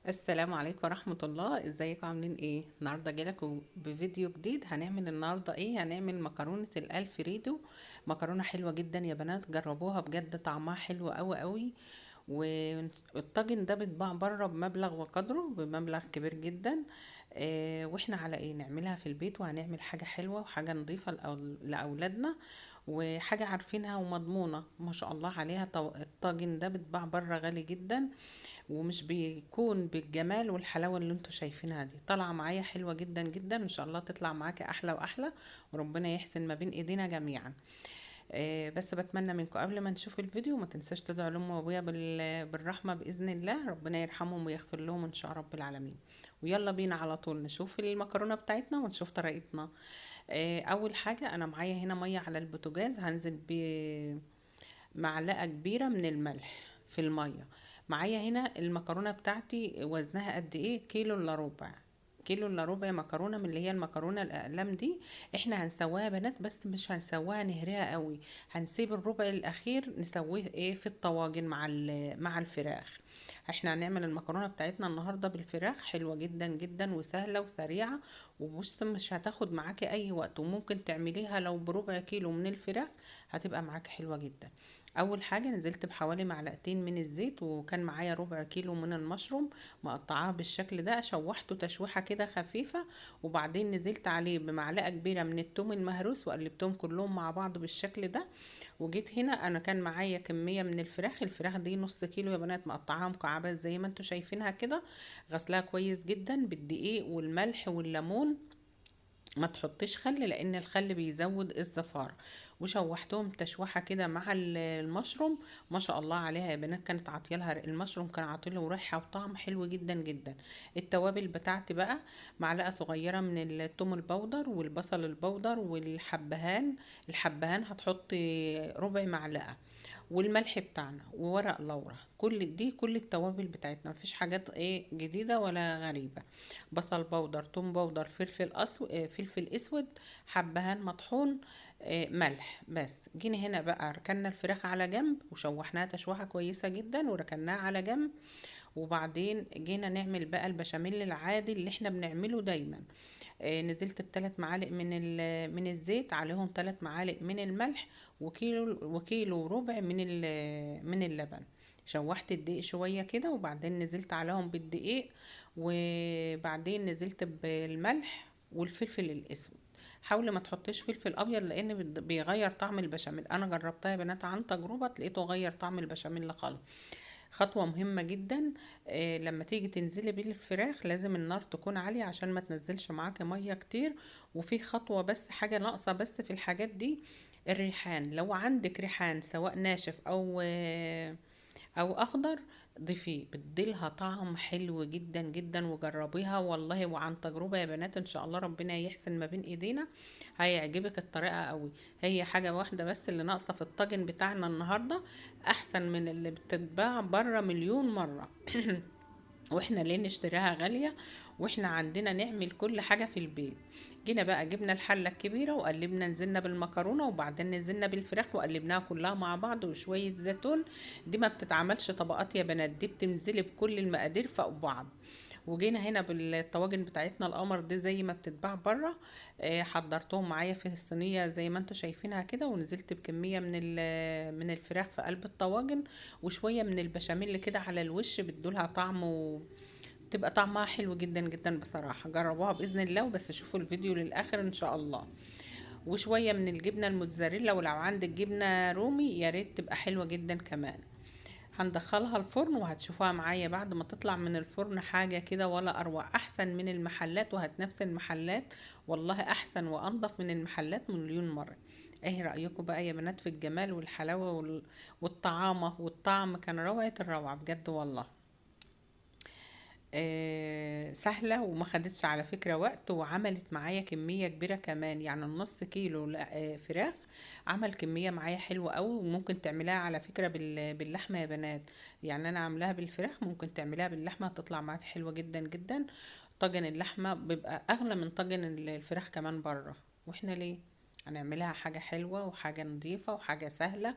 السلام عليكم ورحمة الله. ازيكم عاملين ايه؟ النهارده جايلكم بفيديو جديد. هنعمل النهارده ايه؟ هنعمل مكرونة الالفريدو. مكرونة حلوة جدا يا بنات، جربوها بجد، طعمها حلو قوي قوي. والطاجن ده بيتباع بره بمبلغ وقدره، بمبلغ كبير جدا. واحنا على ايه نعملها في البيت، وهنعمل حاجة حلوة وحاجة نظيفة لأولادنا، وحاجة عارفينها ومضمونة ما شاء الله عليها. الطاجن ده بيتباع بره غالي جدا، ومش بيكون بالجمال والحلاوة اللي انتوا شايفينها دي. طالعة معايا حلوة جدا جدا، ان شاء الله تطلع معاكي احلى واحلى، وربنا يحسن ما بين ايدينا جميعا. بس بتمنى منكم قبل ما نشوف الفيديو ما تنساش تدعوا لهم وابويا بالرحمة بإذن الله، ربنا يرحمهم ويغفر لهم ان شاء رب العالمين. ويلا بينا على طول نشوف المكرونة بتاعتنا ونشوف طريقتنا. اول حاجة انا معايا هنا مية على البوتاجاز، هنزل بمعلقة كبيرة من الملح في المية. معايا هنا المكرونة بتاعتي وزنها قد ايه؟ كيلو الا ربع. كيلو الا ربع مكرونة من اللي هي المكرونة الاقلام دي. احنا هنسواها يا بنات، بس مش هنسواها نهريها قوي، هنسيب الربع الاخير نسويه ايه في الطواجن مع الفراخ. احنا هنعمل المكرونة بتاعتنا النهاردة بالفراخ، حلوة جدا جدا وسهلة وسريعة. وبص مش هتاخد معاكي اي وقت، وممكن تعمليها لو بربع كيلو من الفراخ هتبقى معاكي حلوة جدا. اول حاجه نزلت بحوالي معلقتين من الزيت، وكان معايا ربع كيلو من المشروم مقطعاه بالشكل ده، شوحته تشويحه كده خفيفه. وبعدين نزلت عليه بمعلقه كبيره من التوم المهروس، وقلبتهم كلهم مع بعض بالشكل ده. وجيت هنا انا كان معايا كميه من الفراخ دي نص كيلو يا بنات، مقطعاها مكعبات زي ما انتوا شايفينها كده. غسلاها كويس جدا بالدقيق والملح والليمون. ما تحطيش خل لان الخل بيزود الزفارة. وشوحتهم تشويحه كده مع المشروم. ما شاء الله عليها يا بنات، كانت عاطيلها المشروم، كان عاطيله ريحه وطعم حلو جدا جدا. التوابل بتاعتي بقى: معلقه صغيره من الثوم البودر والبصل البودر والحبهان. الحبهان هتحطي ربع معلقه، والملح بتاعنا وورق لورا. كل التوابل بتاعتنا، مفيش حاجات ايه جديدة ولا غريبة. بصل بودر، توم بودر، فلفل اسود، حبهان مطحون، ملح. بس جينا هنا بقى ركنا الفراخ على جنب وشوحناها تشويحة كويسة جدا وركناها على جنب. وبعدين جينا نعمل بقى البشاميل العادي اللي احنا بنعمله دايما. نزلت بثلاث معالق من الزيت، عليهم 3 معالق من الملح، وكيلو وربع من اللبن. شوحت الدقيق شوية كده، وبعدين نزلت عليهم بالدقيق، وبعدين نزلت بالملح والفلفل الاسود. حاولي ما تحطيش فلفل ابيض لان بيغير طعم البشاميل، انا جربتها يا بنات عن تجربة لقيته غير طعم البشاميل خالص. خطوة مهمة جدا: لما تيجي تنزلي بالفراخ لازم النار تكون عالية عشان ما تنزلش معاكي مية كتير. وفي خطوة بس، حاجة ناقصة بس في الحاجات دي: الريحان. لو عندك ريحان سواء ناشف او اخضر ضيفيه، بتديلها طعم حلو جدا جدا. وجربيها والله وعن تجربة يا بنات، ان شاء الله ربنا يحسن ما بين ايدينا، هيعجبك الطريقة قوي. هي حاجة واحدة بس اللي ناقصة في الطاجن بتاعنا النهاردة، احسن من اللي بتتباع بره مليون مرة. واحنا ليه نشتريها غالية واحنا عندنا نعمل كل حاجة في البيت؟ جينا بقى جبنا الحلة الكبيرة وقلبنا، نزلنا بالمكرونة وبعدين نزلنا بالفراخ وقلبناها كلها مع بعض وشوية زيتون. دي ما بتتعملش طبقات يا بنات، دي بتنزلي بكل المقادير فوق بعض. وجينا هنا بالطواجن بتاعتنا القمر دي زي ما بتتباع بره. حضرتهم معايا في الصينيه زي ما انتوا شايفينها كده، ونزلت بكميه من الفراخ في قلب الطواجن، وشويه من البشاميل كده على الوش بتدولها طعم، وتبقى طعمها حلو جدا جدا بصراحه. جربوها باذن الله، وبس شوفوا الفيديو للاخر ان شاء الله. وشويه من الجبنه الموتزاريلا، ولو عندك جبنه رومي يا ريت تبقى حلوه جدا كمان. هندخلها الفرن وهتشوفوها معايا بعد ما تطلع من الفرن، حاجة كده ولا أروع، أحسن من المحلات وهتنافس المحلات. والله أحسن وأنضف من المحلات مليون مرة. ايه رأيكم بقى يا بنات في الجمال والحلاوة والطعامة والطعم؟ كان روعة الروعة بجد والله. سهلة وما خدتش على فكرة وقت، وعملت معايا كمية كبيرة كمان، يعني النص كيلو فراخ عمل كمية معايا حلوة قوي. وممكن تعملها على فكرة باللحمة يا بنات، يعني انا عاملاها بالفراخ، ممكن تعملها باللحمة هتطلع معاك حلوة جدا جدا. طاجن اللحمة بيبقى اغلى من طاجن الفراخ كمان بره، واحنا ليه؟ هنعملها حاجة حلوة وحاجة نظيفة وحاجة سهلة.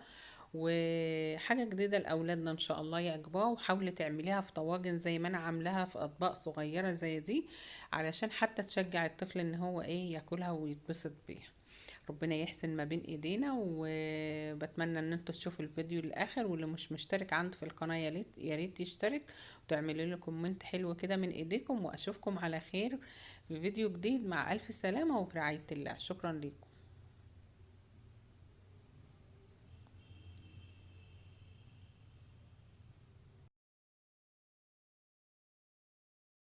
وحاجة جديدة لأولادنا إن شاء الله يعجبوها. وحاولي تعمليها في طواجن زي ما أنا عاملاها في أطباق صغيرة زي دي، علشان حتى تشجع الطفل إن هو إيه ياكلها ويتبسط بيها. ربنا يحسن ما بين ايدينا، وبتمنى ان انتوا تشوفوا الفيديو للاخر. واللي مش مشترك عندي في القناة يا ريت يشترك، وتعملوا لي كومنت حلو كده من ايديكم. واشوفكم على خير في فيديو جديد، مع الف سلامة وفي رعاية الله. شكرا لكم.